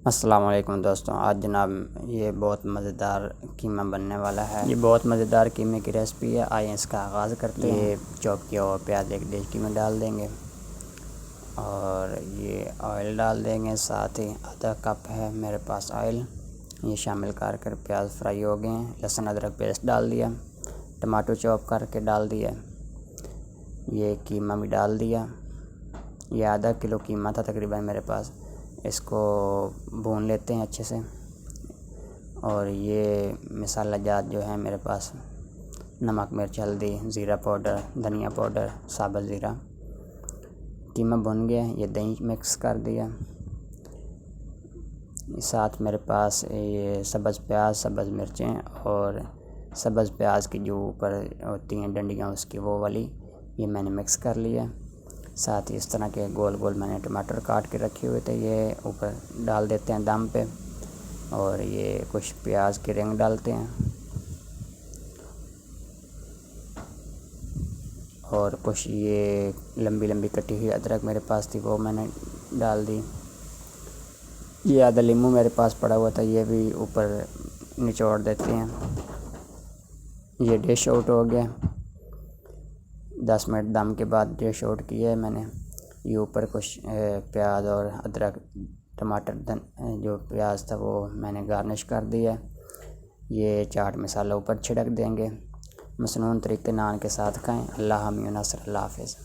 अस्सलाम वालेकुम दोस्तों, आज जनाब ये बहुत मज़ेदार कीमा बनने वाला है। ये बहुत मज़ेदार कीमे की रेसिपी है। आइए इसका आगाज़ करते हैं। ये चॉप किया हुआ प्याज एक देगची में डाल देंगे और ये ऑयल डाल देंगे। साथ ही आधा कप है मेरे पास ऑयल, ये शामिल कर प्याज फ्राई हो गए हैं। लहसुन अदरक पेस्ट डाल दिया, टमाटो चॉप करके डाल दिया, ये कीमा भी डाल दिया। ये आधा किलो कीमा था तकरीबन मेरे पास। इसको भून लेते हैं अच्छे से। और ये मसाला जात जो है मेरे पास, नमक, मिर्च, हल्दी, ज़ीरा पाउडर, धनिया पाउडर, साबुत ज़ीरा। कीमा भुन गया, ये दही मिक्स कर दिया। साथ मेरे पास ये सब्ज़ प्याज, सब्ज़ मिर्चें और सब्ज़ प्याज की जो ऊपर होती हैं डंडियाँ उसकी, वो वाली ये मैंने मिक्स कर लिया। साथ ही इस तरह के गोल गोल मैंने टमाटर काट के रखे हुए थे, ये ऊपर डाल देते हैं दम पे। और ये कुछ प्याज के रिंग डालते हैं और कुछ ये लंबी लंबी कटी हुई अदरक मेरे पास थी, वो मैंने डाल दी। ये आधा नींबू मेरे पास पड़ा हुआ था, ये भी ऊपर निचोड़ देते हैं। ये डिश आउट हो गया। 10 मिनट दम के बाद डिश आउट किया है मैंने। ये ऊपर कुछ प्याज और अदरक, टमाटर, जो प्याज था वो मैंने गार्निश कर दिया। ये चाट मसाला ऊपर छिड़क देंगे। मसनून तरीके नान के साथ खाएं। अल्लाह हामी व नस्र। अल्लाह हाफ़िज़।